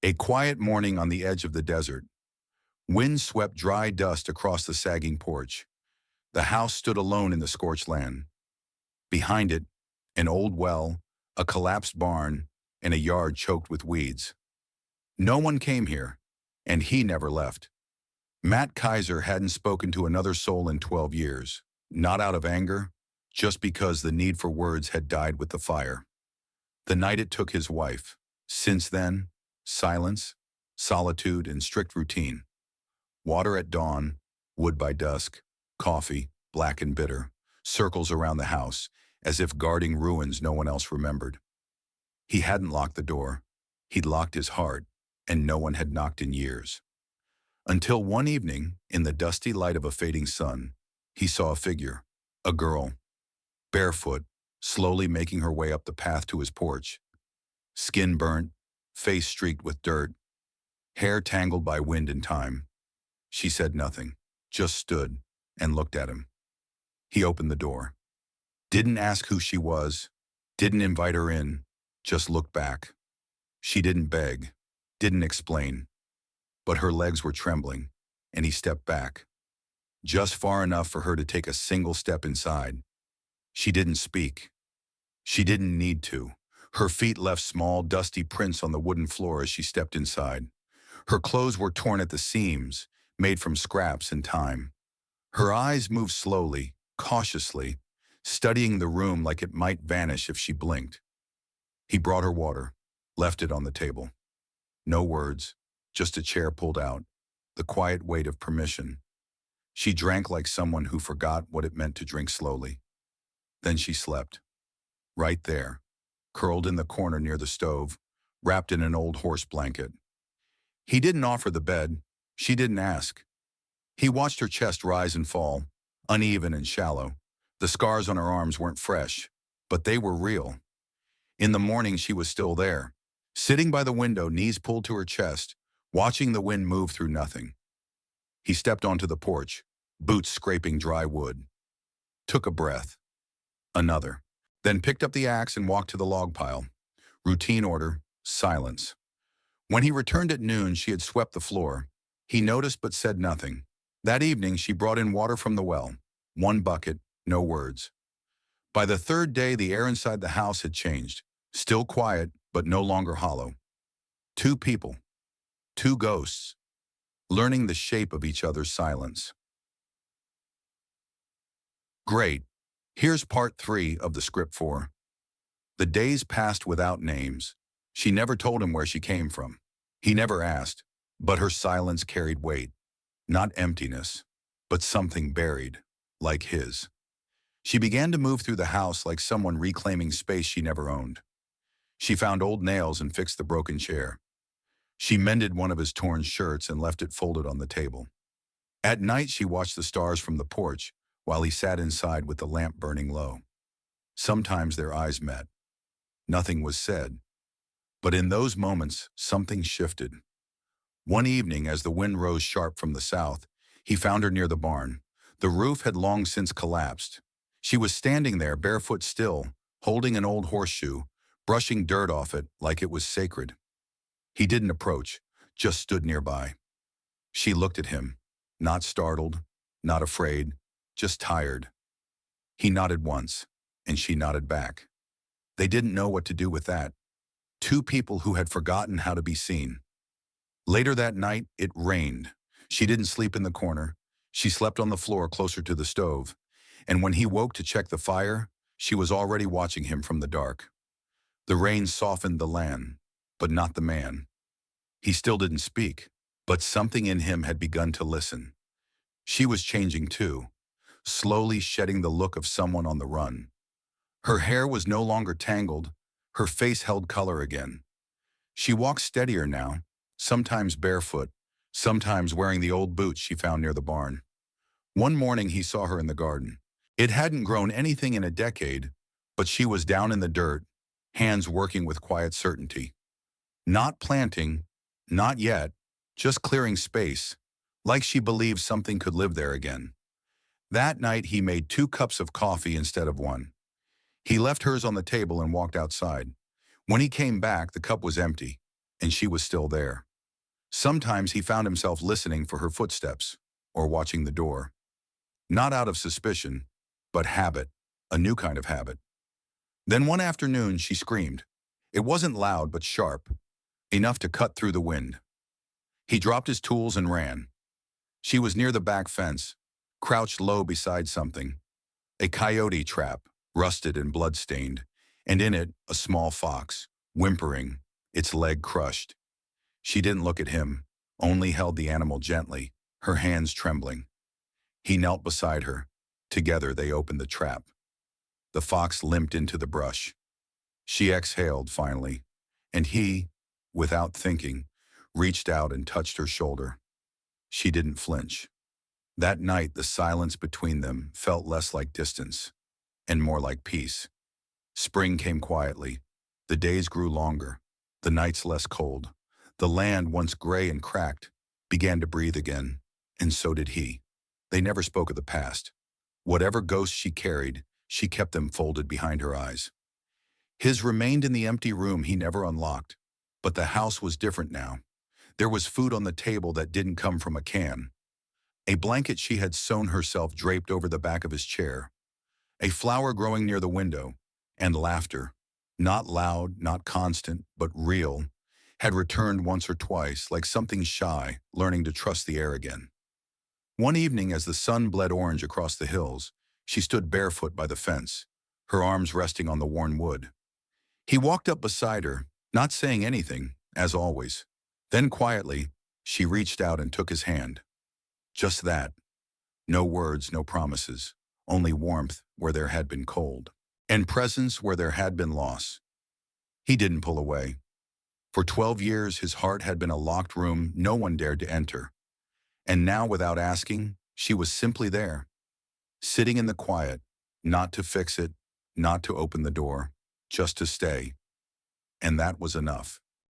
A quiet morning on the edge of the desert. Wind swept dry dust across the sagging porch. The house stood alone in the scorched land. Behind it, an old well, a collapsed barn, and a yard choked with weeds. No one came here, and he never left. Matt Kaiser hadn't spoken to another soul in 12 years, not out of anger, just because the need for words had died with the fire. The night it took his wife. Since then, silence, solitude, and strict routine. Water at dawn, wood by dusk, coffee, black and bitter, circles around the house, as if guarding ruins no one else remembered. He hadn't locked the door. He'd locked his heart, and no one had knocked in years. Until one evening, in the dusty light of a fading sun, he saw a figure, a girl, barefoot, slowly making her way up the path to his porch. Skin burnt, face streaked with dirt, hair tangled by wind and time. She said nothing, just stood and looked at him. He opened the door. Didn't ask who she was, didn't invite her in, just looked back. She didn't beg, didn't explain, but her legs were trembling, and he stepped back, just far enough for her to take a single step inside. She didn't speak. She didn't need to. Her feet left small, dusty prints on the wooden floor as she stepped inside. Her clothes were torn at the seams, made from scraps and time. Her eyes moved slowly, cautiously, studying the room like it might vanish if she blinked. He brought her water, left it on the table. No words, just a chair pulled out, the quiet weight of permission. She drank like someone who forgot what it meant to drink slowly. Then she slept. Right there, curled in the corner near the stove, wrapped in an old horse blanket. He didn't offer the bed. She didn't ask. He watched her chest rise and fall, uneven and shallow. The scars on her arms weren't fresh, but they were real. In the morning, she was still there, sitting by the window, knees pulled to her chest, watching the wind move through nothing. He stepped onto the porch, boots scraping dry wood. Took a breath. Another. Then picked up the axe and walked to the log pile. Routine order, silence. When he returned at noon, she had swept the floor. He noticed but said nothing. That evening, she brought in water from the well. One bucket, no words. By the third day, the air inside the house had changed. Still quiet, but no longer hollow. Two people. Two ghosts. Learning the shape of each other's silence. Great. Here's part 3 of the script 4. The days passed without names. She never told him where she came from. He never asked, but her silence carried weight. Not emptiness, but something buried, like his. She began to move through the house like someone reclaiming space she never owned. She found old nails and fixed the broken chair. She mended one of his torn shirts and left it folded on the table. At night, she watched the stars from the porch while he sat inside with the lamp burning low. Sometimes their eyes met. Nothing was said. But in those moments, something shifted. One evening, as the wind rose sharp from the south, he found her near the barn. The roof had long since collapsed. She was standing there, barefoot still, holding an old horseshoe, brushing dirt off it like it was sacred. He didn't approach, just stood nearby. She looked at him, not startled, not afraid, just tired. He nodded once, and she nodded back. They didn't know what to do with that. Two people who had forgotten how to be seen. Later that night, it rained. She didn't sleep in the corner. She slept on the floor closer to the stove. And when he woke to check the fire, she was already watching him from the dark. The rain softened the land, but not the man. He still didn't speak, but something in him had begun to listen. She was changing too, slowly shedding the look of someone on the run. Her hair was no longer tangled. Her face held color again. She walked steadier now, sometimes barefoot, sometimes wearing the old boots she found near the barn. One morning he saw her in the garden. It hadn't grown anything in a decade, but she was down in the dirt, hands working with quiet certainty. Not planting, not yet, just clearing space, like she believed something could live there again. That night he made 2 cups of coffee instead of 1. He left hers on the table and walked outside. When he came back, the cup was empty. and she was still there. Sometimes he found himself listening for her footsteps or watching the door, not out of suspicion, but habit, a new kind of habit. Then one afternoon, she screamed. It wasn't loud but sharp, enough to cut through the wind. He dropped his tools and ran. She was near the back fence, crouched low beside something, a coyote trap, rusted and blood-stained, and in it a small fox, whimpering, its leg crushed. She didn't look at him, only held the animal gently, her hands trembling. He knelt beside her. Together they opened the trap. The fox limped into the brush. She exhaled finally, and he, without thinking, reached out and touched her shoulder. She didn't flinch. That night, the silence between them felt less like distance and more like peace. Spring came quietly. The days grew longer, the nights less cold. The land, once gray and cracked, began to breathe again, and so did he. They never spoke of the past. Whatever ghosts she carried, she kept them folded behind her eyes. His remained in the empty room he never unlocked, but the house was different now. There was food on the table that didn't come from a can. A blanket she had sewn herself draped over the back of his chair. A flower growing near the window, and laughter, not loud, not constant, but real, had returned once or twice like something shy, learning to trust the air again. One evening, as the sun bled orange across the hills, she stood barefoot by the fence, her arms resting on the worn wood. He walked up beside her, not saying anything, as always. Then quietly, she reached out and took his hand. Just that. No words, no promises, only warmth where there had been cold, and presence where there had been loss. He didn't pull away. For 12 years, his heart had been a locked room no one dared to enter. And now, without asking, she was simply there, sitting in the quiet, not to fix it, not to open the door, just to stay. And that was enough.